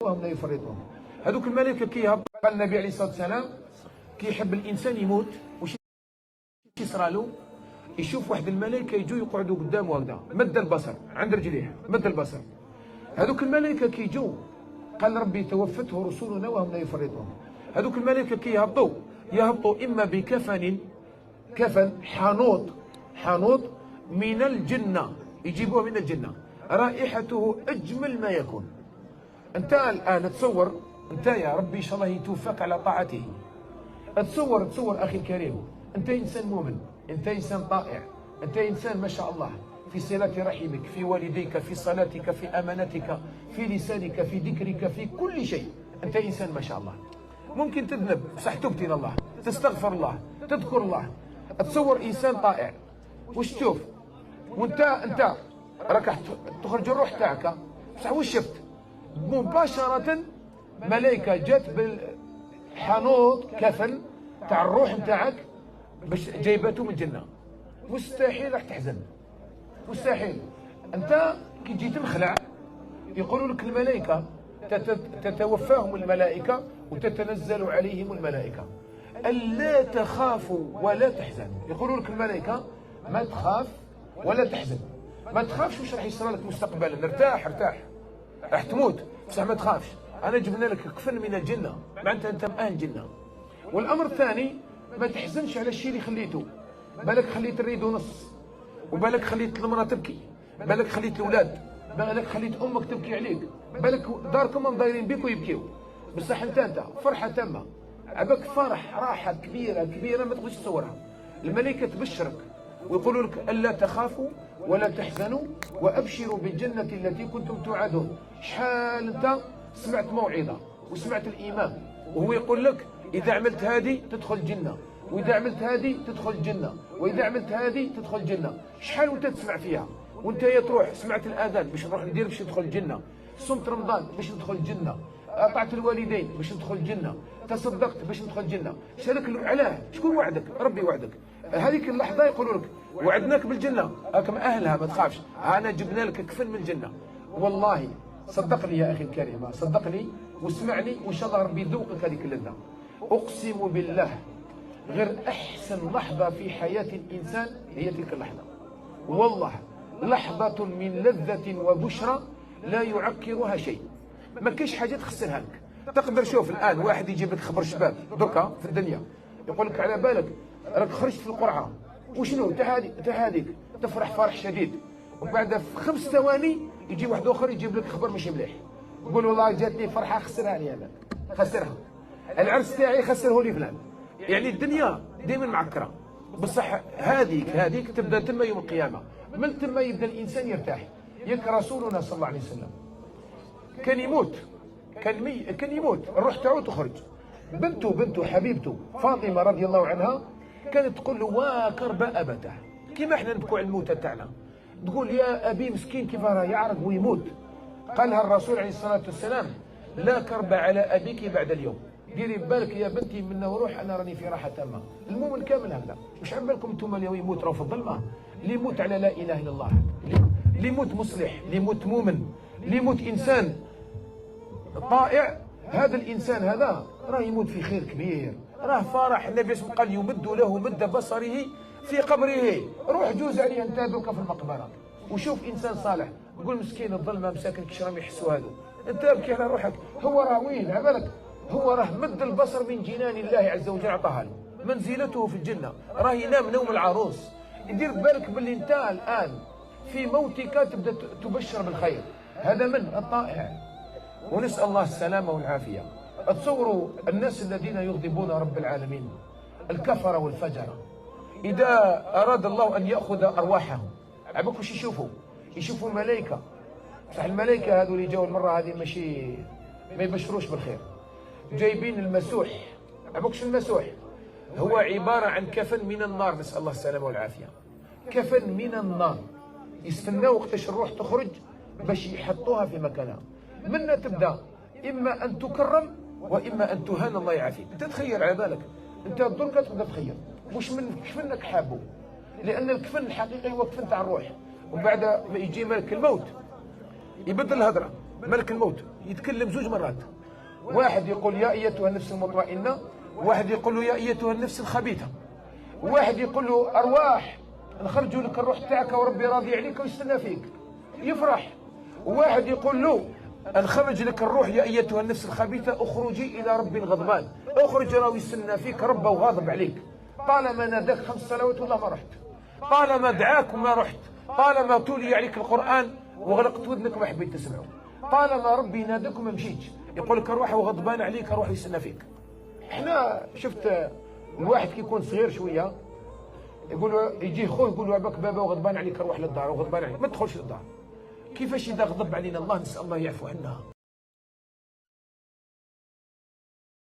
وهم لا يفرطون. هذوك الملائكه كيهبط، قال النبي عليه الصلاه والسلام كيحب الانسان يموت واش يصرى له؟ يشوف واحد الملائكه يجوا يقعدوا قدامه هكذا مد البصر عند رجليه مد البصر. هذوك الملائكه كيجوا، قال ربي توفته رسلنا وهم لا يفرطون. هذوك الملائكه يهبطوا اما بكفن، كفن حانوط من الجنه، يجيبوه من الجنه، رائحته اجمل ما يكون. انت الان تصور، انت يا ربي ان شاء الله يتوفاك على طاعته. تصور اخي الكريم، انت انسان مؤمن، انت انسان طائع، انت انسان ما شاء الله في صلة رحمك، في والديك، في صلاتك، في امانتك، في لسانك، في ذكرك، في كل شيء، انت انسان ما شاء الله. ممكن تذنب بصح تبت الى الله، تستغفر الله، تذكر الله. تصور انسان طائع، واش تشوف؟ وانت راك تخرج الروح تاعك، بصح واش شفت؟ مباشرة ملائكة جات بالحانوط كفن تاع الروح نتاعك باش جايبته من الجنة. مستحيل راح تحزن، مستحيل. انت كي تجي تنخلع يقولوا لك الملائكة، تتوفاهم الملائكة وتتنزل عليهم الملائكة ألا تخافوا ولا تحزنوا. يقولوا لك الملائكة ما تخاف ولا تحزن، ما تخافش واش راح يصرى لك مستقبلا، ارتاح راح تموت بصح ما تخافش، انا جبنا لك كفن من الجنه، معناتها انت مأهل الجنه. والامر الثاني ما تحزنش على الشيء اللي خليته، بالك خليت الريدو نص، وبالك خليت المراه تبكي، بالك خليت الاولاد، بالك خليت امك تبكي عليك، بالك داركم هم دايرين بيك ويبكيو، بصح انت فرحه تامه، عباك فرح، راحه كبيره ما تقدرش تصورها. الملائكه تبشرك ويقولوا لك الا تخافوا ولا تحزنوا وابشروا بالجنه التي كنتم توعدون. شحال انت سمعت موعظه وسمعت الامام وهو يقول لك اذا عملت هذه تدخل الجنه، واذا عملت هذه تدخل الجنه، واذا عملت هذه تدخل الجنه. شحال وانت تسمع فيها، وانت تروح سمعت الاذان باش نروح ندير باش ندخل الجنه، صمت رمضان باش ندخل الجنه، اطعت الوالدين باش ندخل الجنه، تصدقت باش ندخل الجنه. شارك علاه؟ شكون وعدك؟ ربي وعدك. هذيك اللحظه يقولوا لك وعدناك بالجنه، راك مأهلها ما تخافش، انا جبنا لك كفن من الجنه. والله صدقني يا اخي الكريم، صدقني واسمعني وان شاء الله ربي يذوقك هذيك اللذه. اقسم بالله غير احسن لحظه في حياه الانسان هي تلك اللحظه، والله لحظه من لذه وبشرى لا يعكرها شيء، ما كاينش حاجه تخسرها لك. تقدر شوف الان واحد يجيب لك خبر شباب دركا في الدنيا، يقول لك على بالك راك خرجت في القرعه وشنو تاع هذيك تفرح فرح شديد، ومن بعد في 5 ثواني يجي واحد اخر يجيب لك خبر ماشي مليح، يقول والله جاتني فرحه خسرها لي انا، خسرها العرس تاعي خسره لي فلان. يعني الدنيا دائما معكره، بصح هذيك تبدا تما يوم القيامه، من تما يبدا الانسان يرتاح. ياك رسولنا صلى الله عليه وسلم كان يموت الروح تاعو تخرج، بنته حبيبته فاطمه رضي الله عنها كانت تقول له وكرب ابته، كيما احنا نبكوا على الموتى تاعنا، تقول يا ابي مسكين كيف راه يعرق ويموت. قالها الرسول عليه الصلاه والسلام لا كرب على ابيك بعد اليوم، ديري بالك يا بنتي منه روح، انا راني في راحه تامه. المؤمن كامل هكذا، مش عم بالكم انتم اللي يموت راهو في الظلمه، اللي يموت على لا اله الا الله، اللي يموت مصلح، اللي يموت مؤمن، اللي يموت انسان طائع، هذا الانسان هذا راه يموت في خير كبير، راه فرح. النبي قال يمد له مد بصره في قبره. روح جوز عليه انت دوكا في المقبره وشوف انسان صالح، قول مسكين الظلمه مساكن كيش راهم يحسوا هذو، انت ابكي على روحك، هو راه وين عبالك، هو راه مد البصر من جنان الله عز وجل عطاها له، منزلته في الجنه، راه ينام نوم العروس. دير بالك باللي انت الان في موتك تبدا تبشر بالخير. هذا من الطائع، ونسأل الله السلامة والعافية. تصوروا الناس الذين يغضبون رب العالمين، الكفرة والفجرة، إذا أراد الله أن يأخذ أرواحهم عباك واش يشوفوا الملائكة، بصح الملائكة هذو اللي جاوا المرة هذه ماشي ما يبشروش بالخير، جايبين المسوح. عباك شو المسوح؟ هو عبارة عن كفن من النار، نسأل الله السلامة والعافية. كفن من النار، يستناو وقتاش الروح تخرج باش يحطوها في مكانها. منا تبدا اما ان تكرم واما ان تهان، الله يعافيك. انت تخيل على بالك، انت درك تقدر تخيل مش من كفنك حابه، لان الكفن الحقيقي هو كفن تاع الروح، ومن بعد يجي ملك الموت يبدل الهضره، ملك الموت يتكلم زوج مرات. واحد يقول يا ايتها النفس المطمئنه، واحد يقول له يا ايتها النفس الخبيثه، واحد يقول له ارواح نخرجوا لك الروح تاعك وربي راضي عليك ويستنى فيك يفرح. وواحد يقول له نخرج لك الروح يا ايتها النفس الخبيثه اخرجي الى رب غضبان، اخرج راهو يستنى فيك ربه وغاضب عليك. طالما ناداك 5 صلوات والله ما رحت، طالما دعاك وما رحت، طالما تولي عليك القران وغلقت ودنك وما حبيت تسمعه، طالما ربي ناداك وما مشيتش يقول لك روح وغضبان عليك، روح يستنى فيك. احنا شفت الواحد كي يكون صغير شويه يقول له يجي خوه يقول له عباك بابا وغضبان عليك روح للدار وغضبان عليك ما تدخلش للدار. كيفاش اذا غضب علينا الله نسال الله يعفو عنا.